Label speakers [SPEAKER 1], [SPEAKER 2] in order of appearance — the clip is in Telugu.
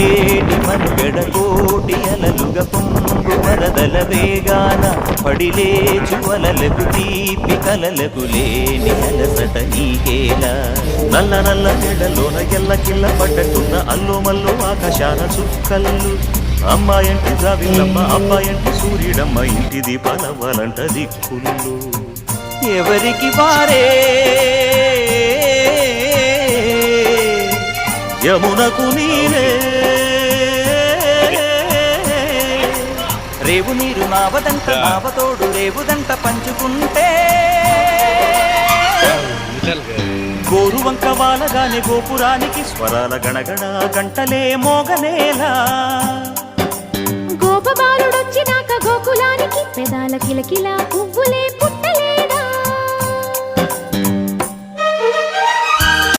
[SPEAKER 1] ఏటి మనుగడ కోటి అలలుగ పొంగు వరదల వేగాన పడిలేచు అలలకు తీపి కలలకు లేని అలసట నీకేలా నల్ల నల్ల నెడలోన ఎల్ల కిల్ల పడ్డట్టున్న అల్లు మల్లు ఆకాశాన చుక్కల్లు అమ్మాయంటి జావిల్లమ్మ అబ్బాయంటి సూర్యుడమ్మ ఇంటి దీపాలవ్వాలంట దిక్కులు ఎవరికి వారే యమునకు నీరే రేవు నీరు నావదంట నావతోడు రేవుదంట పంచుకుంటే గోరు వంక వాలగానే గోపురానికి స్వరాల గణగణ గంటలే మోగనేలా
[SPEAKER 2] గోపబాలుడొచ్చినాక గోకులానికి పెదాల కిలకిలా పువ్వులే